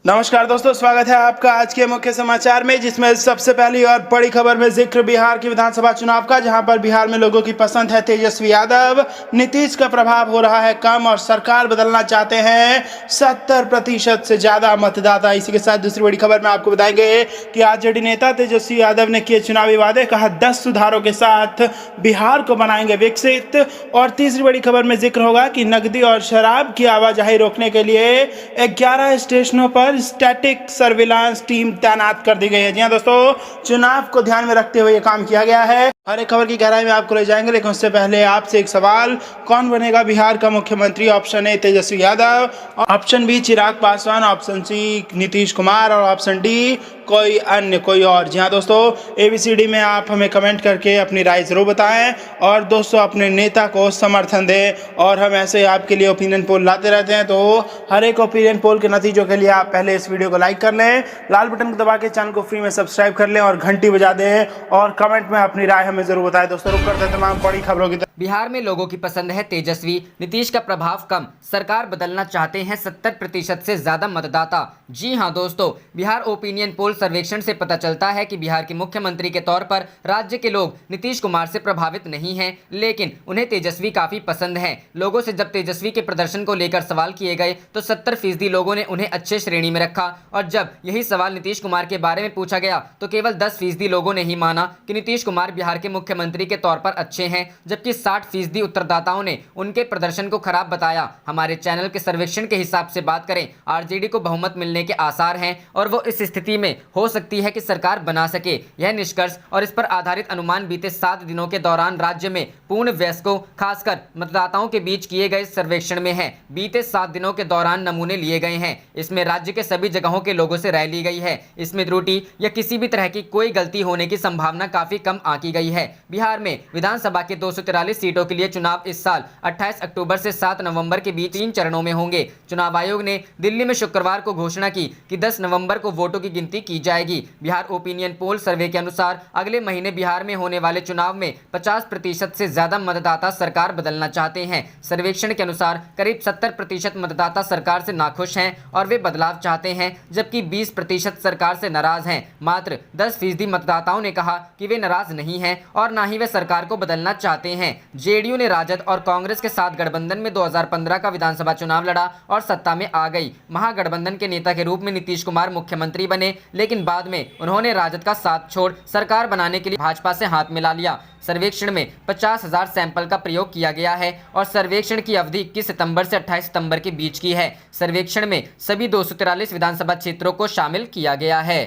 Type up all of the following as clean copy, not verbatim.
नमस्कार दोस्तों, स्वागत है आपका आज के मुख्य समाचार में, जिसमें सबसे पहली और बड़ी खबर में जिक्र बिहार की विधानसभा चुनाव का, जहां पर बिहार में लोगों की पसंद है तेजस्वी यादव। नीतीश का प्रभाव हो रहा है कम और सरकार बदलना चाहते हैं 70% से ज्यादा मतदाता। इसी के साथ दूसरी बड़ी खबर में आपको बताएंगे कि आरजेडी नेता तेजस्वी यादव ने किए चुनावी वादे, कहा 10 सुधारों के साथ बिहार को बनाएंगे विकसित। और तीसरी बड़ी खबर में जिक्र होगा कि नकदी और शराब की आवाजाही रोकने के लिए 11 स्टेशनों पर स्टैटिक सर्विलांस टीम तैनात कर दी गई है। जी हां दोस्तों, चुनाव को ध्यान में रखते हुए यह काम किया गया है। हर एक खबर की गहराई में आपको ले जाएंगे, लेकिन उससे पहले आपसे एक सवाल, कौन बनेगा बिहार का मुख्यमंत्री? Option A Tejashwi Yadav, option B Chirag Paswan, option C Nitish Kumar और ऑप्शन डी कोई अन्य, कोई और। जी हाँ दोस्तों, ABCD में आप हमें कमेंट करके अपनी राय जरूर बताएं और दोस्तों अपने नेता को समर्थन दें। और हम ऐसे आपके लिए ओपिनियन पोल लाते रहते हैं, तो हर एक ओपिनियन पोल के नतीजों के लिए आप पहले इस वीडियो को लाइक कर लें, लाल बटन को दबा के चैनल को फ्री में सब्सक्राइब कर लें और घंटी बजा दें और कमेंट में अपनी राय हमें जरूर बताएं। दोस्तों रुक करते हैं तमाम बड़ी खबरों की तरफ। बिहार में लोगों की पसंद है तेजस्वी, नीतीश का प्रभाव कम, सरकार बदलना चाहते हैं 70% से ज्यादा मतदाता। जी हां दोस्तों, बिहार ओपिनियन पोल सर्वेक्षण से पता चलता है कि बिहार के मुख्यमंत्री के तौर पर राज्य के लोग नीतीश कुमार से प्रभावित नहीं हैं, लेकिन उन्हें तेजस्वी काफी पसंद है। लोगों से जब तेजस्वी के प्रदर्शन को लेकर सवाल किए गए तो 70% लोगों ने उन्हें अच्छे श्रेणी में रखा, और जब यही सवाल नीतीश कुमार के बारे में पूछा गया तो केवल 10% लोगों ने ही माना कि नीतीश कुमार बिहार के मुख्यमंत्री के तौर पर अच्छे हैं, जबकि 60% उत्तरदाताओं ने उनके प्रदर्शन को खराब बताया। हमारे चैनल के सर्वेक्षण के हिसाब से बात करें, आरजेडी को बहुमत मिलने के आसार हैं और वो इस स्थिति में हो सकती है कि सरकार बना सके। यह निष्कर्ष और इस पर आधारित अनुमान बीते 7 दिनों के दौरान राज्य में पूर्ण वयस्कों खासकर मतदाताओं के बीच किए गए सर्वेक्षण में है। बीते 7 दिनों के दौरान नमूने लिए गए हैं। इसमें राज्य के सभी जगहों के लोगों से राय ली गई है। इसमें त्रुटि या किसी भी तरह की कोई गलती होने की संभावना काफी कम आंकी गई है। बिहार में विधानसभा के 243 सीटों के लिए चुनाव इस साल 28 अक्टूबर से 7 नवंबर के बीच 3 चरणों में होंगे। चुनाव आयोग ने दिल्ली में शुक्रवार को घोषणा की कि 10 नवंबर को वोटों की गिनती की जाएगी। बिहार ओपिनियन पोल सर्वे के अनुसार अगले महीने बिहार में होने वाले चुनाव में 50% से ज्यादा मतदाता सरकार बदलना चाहते हैं। सर्वेक्षण के अनुसार करीब 70% मतदाता सरकार से नाखुश हैं और वे बदलाव चाहते हैं, जबकि 20% सरकार से नाराज हैं। मात्र 10% मतदाताओं ने कहा कि वे नाराज नहीं हैं और ना ही वे सरकार को बदलना चाहते हैं। जेडीयू ने राजद और कांग्रेस के साथ गठबंधन में 2015 का विधानसभा चुनाव लड़ा और सत्ता में आ गई। महागठबंधन के नेता के रूप में नीतीश कुमार मुख्यमंत्री बने, लेकिन बाद में उन्होंने राजद का साथ छोड़ सरकार बनाने के लिए भाजपा से हाथ मिला लिया। सर्वेक्षण में 50,000 सैंपल का प्रयोग किया गया है और सर्वेक्षण की अवधि 21 सितंबर से 28 सितंबर के बीच की है। सर्वेक्षण में सभी 243 विधानसभा क्षेत्रों को शामिल किया गया है।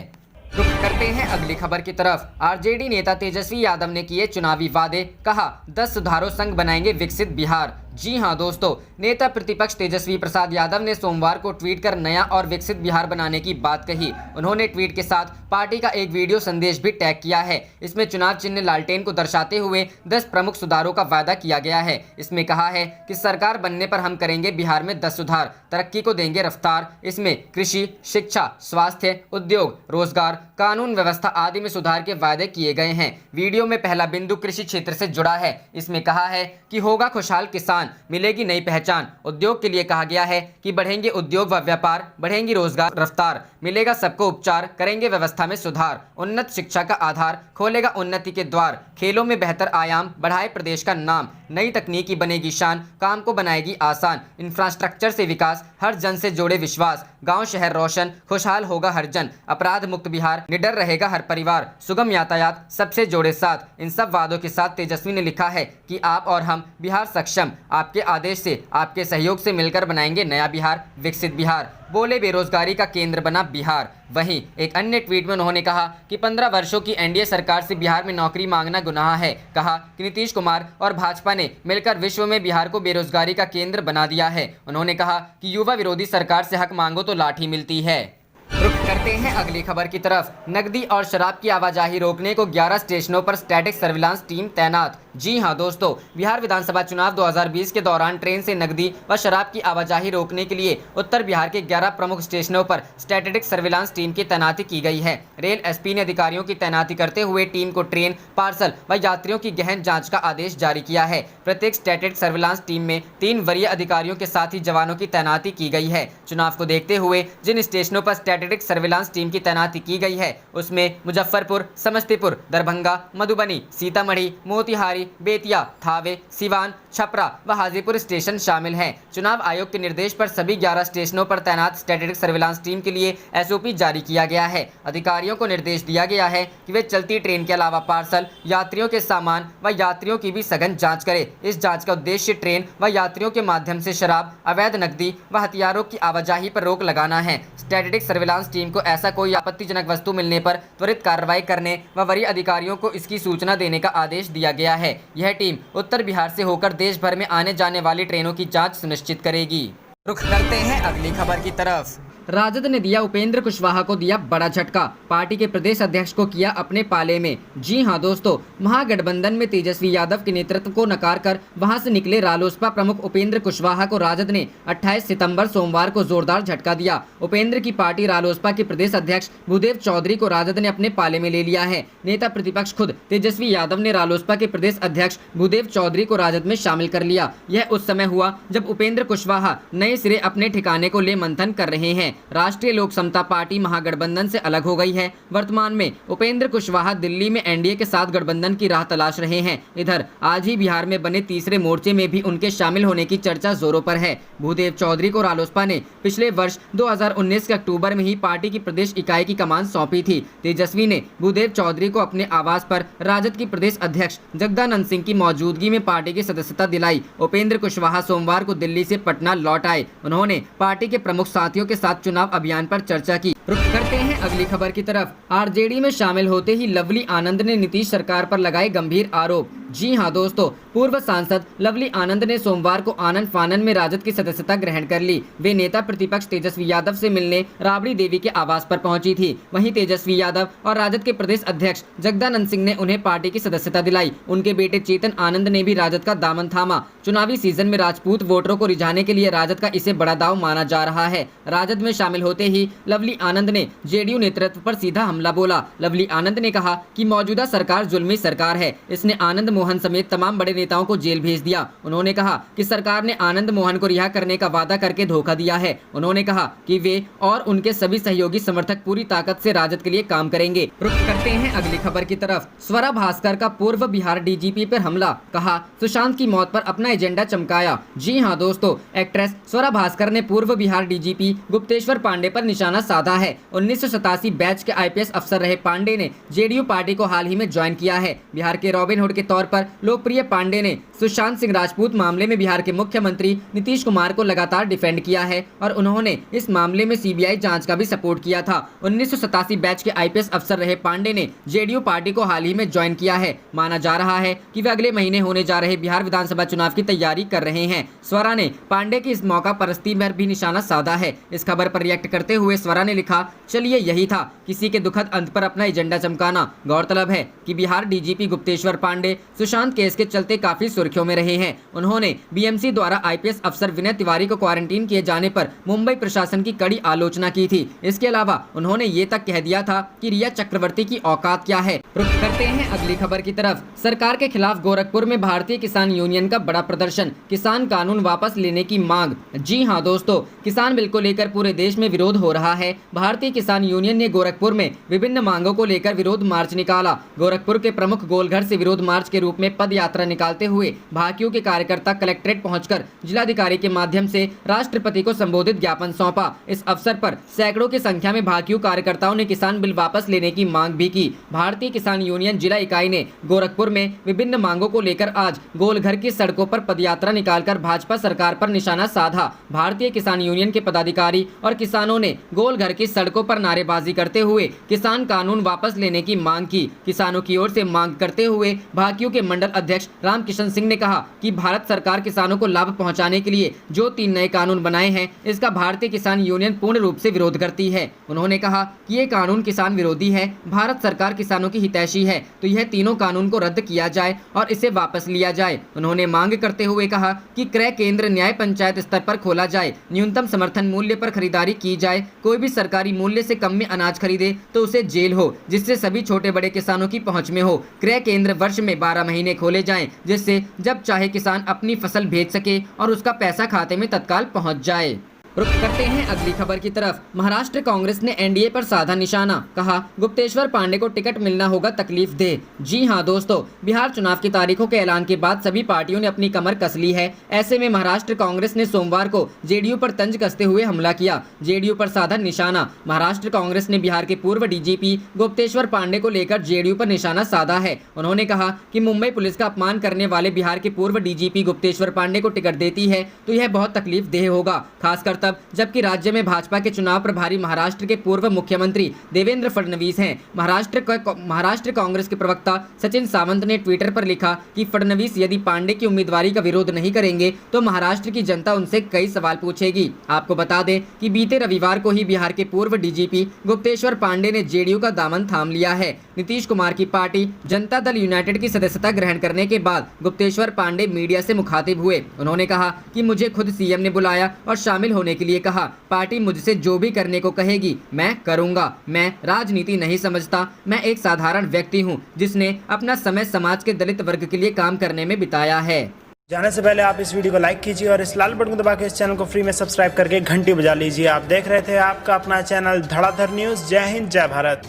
रुक करते हैं अगली खबर की तरफ। आरजेडी नेता तेजस्वी यादव ने किए चुनावी वादे, कहा 10 सुधारों संग बनाएंगे विकसित बिहार। जी हां दोस्तों, नेता प्रतिपक्ष तेजस्वी प्रसाद यादव ने सोमवार को ट्वीट कर नया और विकसित बिहार बनाने की बात कही। उन्होंने ट्वीट के साथ पार्टी का एक वीडियो संदेश भी टैग किया है। इसमें चुनाव चिन्ह लालटेन को दर्शाते हुए 10 प्रमुख सुधारों का वादा किया गया है। इसमें कहा है कि सरकार बनने पर हम करेंगे बिहार में 10 सुधार, तरक्की को देंगे रफ्तार। इसमें कृषि, शिक्षा, स्वास्थ्य, उद्योग, रोजगार, कानून व्यवस्था आदि में सुधार के वादे किए गए हैं। वीडियो में पहला बिंदु कृषि क्षेत्र से जुड़ा है। इसमें कहा है कि होगा खुशहाल किसान, मिलेगी नई पहचान। उद्योग के लिए कहा गया है कि बढ़ेंगे उद्योग व व्यापार, बढ़ेंगी रोजगार रफ्तार, मिलेगा सबको उपचार, करेंगे व्यवस्था में सुधार। उन्नत शिक्षा का आधार, खोलेगा उन्नति के द्वार। खेलों में बेहतर आयाम, बढ़ाए प्रदेश का नाम। नई तकनीकी बनेगी शान, काम को बनाएगी आसान। इंफ्रास्ट्रक्चर से विकास, हर जन से जोड़े विश्वास। गांव शहर रोशन, खुशहाल होगा हर जन। अपराध मुक्त बिहार, निडर रहेगा हर परिवार। सुगम यातायात, सबसे जोड़े साथ। इन सब वादों के साथ तेजस्वी ने लिखा है कि आप और हम बिहार सक्षम, आपके आदेश से, आपके सहयोग से मिलकर बनाएंगे नया बिहार, विकसित बिहार। बोले बेरोजगारी का केंद्र बना बिहार। वहीं एक अन्य ट्वीट में उन्होंने कहा कि 15 वर्षों की एनडीए सरकार से बिहार में नौकरी मांगना गुनाह है। कहा कि नीतीश कुमार और भाजपा ने मिलकर विश्व में बिहार को बेरोजगारी का केंद्र बना दिया है। उन्होंने कहा कि युवा विरोधी सरकार से हक मांगो तो लाठी मिलती है। रुक करते हैं अगली खबर की तरफ। नकदी और शराब की आवाजाही रोकने को 11 स्टेशनों पर स्टैटिक सर्विलांस टीम तैनात। जी हां दोस्तों, बिहार विधानसभा चुनाव 2020 के दौरान ट्रेन से नकदी व शराब की आवाजाही रोकने के लिए उत्तर बिहार के 11 प्रमुख स्टेशनों पर स्टैटिक सर्विलांस टीम की तैनाती की गई है। रेल एसपी ने अधिकारियों की तैनाती करते हुए टीम को ट्रेन, पार्सल व यात्रियों की गहन जाँच का आदेश जारी किया है। प्रत्येक स्टैटिक सर्विलांस टीम में 3 वरीय अधिकारियों के साथ ही जवानों की तैनाती की गई है। चुनाव को देखते हुए जिन स्टेशनों पर स्टैटिक सर्विलांस टीम की तैनाती की गई है उसमें मुजफ्फरपुर, समस्तीपुर, दरभंगा, मधुबनी, सीतामढ़ी, मोतिहारी, बेतिया, थावे, सिवान, छपरा व हाजीपुर स्टेशन शामिल हैं। चुनाव आयोग के निर्देश पर सभी 11 स्टेशनों पर तैनात स्टैटिक सर्विलांस टीम के लिए एसओपी जारी किया गया है। अधिकारियों को निर्देश दिया गया है कि वे चलती ट्रेन के अलावा पार्सल, यात्रियों के सामान व यात्रियों की भी सघन जाँच करें। इस जाँच का उद्देश्य ट्रेन व यात्रियों के माध्यम से शराब, अवैध नकदी व हथियारों की आवाजाही पर रोक लगाना है। स्टैटिक सर्विलांस टीम को ऐसा कोई आपत्तिजनक वस्तु मिलने पर त्वरित कार्रवाई करने व वरीय अधिकारियों को इसकी सूचना देने का आदेश दिया गया है। यह टीम उत्तर बिहार से होकर देश भर में आने जाने वाली ट्रेनों की जांच सुनिश्चित करेगी। रुख करते हैं अगली खबर की तरफ। राजद ने दिया उपेंद्र कुशवाहा को दिया बड़ा झटका, पार्टी के प्रदेश अध्यक्ष को किया अपने पाले में। जी हां दोस्तों, महागठबंधन में तेजस्वी यादव के नेतृत्व को नकार कर वहां से निकले रालोसपा प्रमुख उपेंद्र कुशवाहा को राजद ने 28 सितंबर सोमवार को जोरदार झटका दिया। उपेंद्र की पार्टी रालोसपा के प्रदेश अध्यक्ष भूदेव चौधरी को राजद ने अपने पाले में ले लिया है। नेता प्रतिपक्ष खुद तेजस्वी यादव ने रालोसपा के प्रदेश अध्यक्ष भूदेव चौधरी को राजद में शामिल कर लिया। यह उस समय हुआ जब उपेंद्र कुशवाहा नए सिरे अपने ठिकाने को ले मंथन कर रहे हैं। राष्ट्रीय लोक समता पार्टी महागठबंधन से अलग हो गई है। वर्तमान में उपेंद्र कुशवाहा दिल्ली में एनडीए के साथ गठबंधन की राह तलाश रहे हैं। इधर आज ही बिहार में बने तीसरे मोर्चे में भी उनके शामिल होने की चर्चा जोरों पर है। भूदेव चौधरी को रालोसपा ने पिछले वर्ष 2019 के अक्टूबर में ही पार्टी की प्रदेश इकाई की कमान सौंपी थी। तेजस्वी ने भूदेव चौधरी को अपने आवास पर राजद की प्रदेश अध्यक्ष जगदानंद सिंह की मौजूदगी में पार्टी की सदस्यता दिलाई। उपेंद्र कुशवाहा सोमवार को दिल्ली से पटना लौट आए। उन्होंने पार्टी के प्रमुख साथियों के साथ चुनाव अभियान पर चर्चा की। रुख करते हैं अगली खबर की तरफ। आरजेडी में शामिल होते ही लवली आनंद ने नीतीश सरकार पर लगाए गंभीर आरोप। जी हां दोस्तों, पूर्व सांसद लवली आनंद ने सोमवार को आनंद फानन में राजद की सदस्यता ग्रहण कर ली। वे नेता प्रतिपक्ष तेजस्वी यादव से मिलने राबड़ी देवी के आवास पर पहुंची थी। वहीं तेजस्वी यादव और राजद के प्रदेश अध्यक्ष जगदानंद सिंह ने उन्हें पार्टी की सदस्यता दिलाई। उनके बेटे चेतन आनंद ने भी राजद का दामन थामा। चुनावी सीजन में राजपूत वोटरों को रिझाने के लिए राजद का इसे बड़ा दाव माना जा रहा है। राजद में शामिल होते ही लवली आनंद ने जेडीयू नेतृत्व पर सीधा हमला बोला। लवली आनंद ने कहा कि मौजूदा सरकार जुल्मी सरकार है। इसने आनंद मोहन समेत तमाम बड़े नेताओं को जेल भेज दिया। उन्होंने कहा कि सरकार ने आनंद मोहन को रिहा करने का वादा करके धोखा दिया है। उन्होंने कहा कि वे और उनके सभी सहयोगी समर्थक पूरी ताकत से राजद के लिए काम करेंगे। रुख करते हैं अगली खबर की तरफ। स्वरा भास्कर का पूर्व बिहार डीजीपी पर हमला, कहा सुशांत की मौत पर अपना एजेंडा चमकाया। जी हां दोस्तों, एक्ट्रेस स्वरा भास्कर ने पूर्व बिहार डीजीपी गुप्तेश्वर पांडे पर निशाना साधा है। 1987 बैच के आईपीएस अफसर रहे पांडे ने जेडीयू पार्टी को हाल ही में ज्वाइन किया है। बिहार के रॉबिनहुड के तौर पर लोकप्रिय पांडे ने सुशांत सिंह राजपूत मामले में बिहार के मुख्यमंत्री नीतीश कुमार को लगातार डिफेंड किया है और उन्होंने इस मामले में सीबीआई जांच का भी सपोर्ट किया था। 1987 बैच के आईपीएस अफसर रहे पांडे ने जेडीयू पार्टी को हाल ही में ज्वाइन किया है। माना जा रहा है कि वे अगले महीने होने जा रहे बिहार विधानसभा चुनाव की तैयारी कर रहे हैं। स्वरा ने पांडे की इस मौका परस्ती पर भी निशाना साधा है। इस खबर पर रिएक्ट करते हुए स्वरा ने लिखा, चलिए यही था किसी के दुखद अंत पर अपना एजेंडा चमकाना। गौरतलब है कि बिहार डीजीपी गुप्तेश्वर पांडे सुशांत केस के चलते काफी सुर्खियों में रहे हैं। उन्होंने बीएमसी द्वारा आईपीएस अफसर विनय तिवारी को क्वारंटीन किए जाने पर मुंबई प्रशासन की कड़ी आलोचना की थी। इसके अलावा उन्होंने ये तक कह दिया था कि रिया चक्रवर्ती की औकात क्या है। रुख करते हैं अगली खबर की तरफ। सरकार के खिलाफ गोरखपुर में भारतीय किसान यूनियन का बड़ा प्रदर्शन, किसान कानून वापस लेने की मांग। जी हां दोस्तों, किसान बिल को लेकर पूरे देश में विरोध हो रहा है। भारतीय किसान यूनियन ने गोरखपुर में विभिन्न मांगों को लेकर विरोध मार्च निकाला। गोरखपुर के प्रमुख गोलघर से विरोध मार्च के रूप में पद यात्रा निकालते हुए भाकियों के कार्यकर्ता कलेक्ट्रेट पहुंचकर जिलाधिकारी के माध्यम से राष्ट्रपति को संबोधित ज्ञापन सौंपा। इस अवसर पर सैकड़ों की संख्या में भाकियों कार्यकर्ताओं ने किसान बिल वापस लेने की मांग भी की। भारतीय किसान यूनियन जिला इकाई ने गोरखपुर में विभिन्न मांगों को लेकर आज गोलघर की सड़कों पर पदयात्रा निकालकर भाजपा सरकार पर निशाना साधा। भारतीय किसान यूनियन के पदाधिकारी और किसानों ने गोलघर की सड़कों पर नारेबाजी करते हुए किसान कानून वापस लेने की मांग की। किसानों की ओर से मांग करते हुए भाकियू के मंडल अध्यक्ष रामकिशन सिंह ने कहा कि भारत सरकार किसानों को लाभ पहुंचाने के लिए जो 3 नए कानून बनाए हैं, इसका भारतीय किसान यूनियन पूर्ण रूप से विरोध करती है। उन्होंने कहा कि ये कानून किसान विरोधी है, भारत सरकार किसानों की हितैषी है, तो यह तीनों कानून को रद्द किया जाए और इसे वापस लिया जाए। उन्होंने मांग करते हुए कहा कि क्रय केंद्र न्याय पंचायत स्तर पर खोला जाए, न्यूनतम समर्थन मूल्य पर खरीदारी की जाए, कोई भी सरकारी मूल्य से कम में अनाज खरीदे तो उसे जेल हो, जिससे सभी छोटे बड़े किसानों की पहुंच में हो। क्रय केंद्र वर्ष में 12 महीने खोले जाएं, जिससे जब चाहे किसान अपनी फसल भेज सके और उसका पैसा खाते में तत्काल पहुंच जाए। रुक करते हैं अगली खबर की तरफ। महाराष्ट्र कांग्रेस ने एनडीए पर साधा निशाना, कहा गुप्तेश्वर पांडे को टिकट मिलना होगा तकलीफ दे। जी हां दोस्तों, बिहार चुनाव की तारीखों के ऐलान के बाद सभी पार्टियों ने अपनी कमर कस ली है। ऐसे में महाराष्ट्र कांग्रेस ने सोमवार को जेडीयू पर तंज कसते हुए हमला किया। जेडीयू पर साधा निशाना। महाराष्ट्र कांग्रेस ने बिहार के पूर्व डीजीपी गुप्तेश्वर पांडे को लेकर जेडीयू पर निशाना साधा है। उन्होंने कहा कि मुंबई पुलिस का अपमान करने वाले बिहार के पूर्व डीजीपी गुप्तेश्वर पांडे को टिकट देती है तो यह बहुत तकलीफ देह होगा, खासकर तब जबकि राज्य में भाजपा के चुनाव प्रभारी महाराष्ट्र के पूर्व मुख्यमंत्री देवेंद्र फडणवीस हैं। महाराष्ट्र कांग्रेस के प्रवक्ता सचिन सावंत ने ट्विटर पर लिखा कि फडणवीस यदि पांडे की उम्मीदवारी का विरोध नहीं करेंगे तो महाराष्ट्र की जनता उनसे कई सवाल पूछेगी। आपको बता दें कि बीते रविवार को ही बिहार के पूर्व डीजीपी गुप्तेश्वर पांडे ने जेडीयू का दामन थाम लिया है। नीतीश कुमार की पार्टी जनता दल यूनाइटेड की सदस्यता ग्रहण करने के बाद गुप्तेश्वर पांडे मीडिया से मुखातिब हुए। उन्होंने कहा कि मुझे खुद सीएम ने बुलाया और शामिल होने के लिए कहा। पार्टी मुझसे जो भी करने को कहेगी मैं करूंगा। मैं राजनीति नहीं समझता, मैं एक साधारण व्यक्ति हूं जिसने अपना समय समाज के दलित वर्ग के लिए काम करने में बिताया है। जाने से पहले आप इस वीडियो को लाइक कीजिए और इस लाल बटन को दबा के इस चैनल को फ्री में सब्सक्राइब करके घंटी बजा लीजिए। आप देख रहे थे आपका अपना चैनल धड़ाधड़ न्यूज। जय हिंद, जय भारत।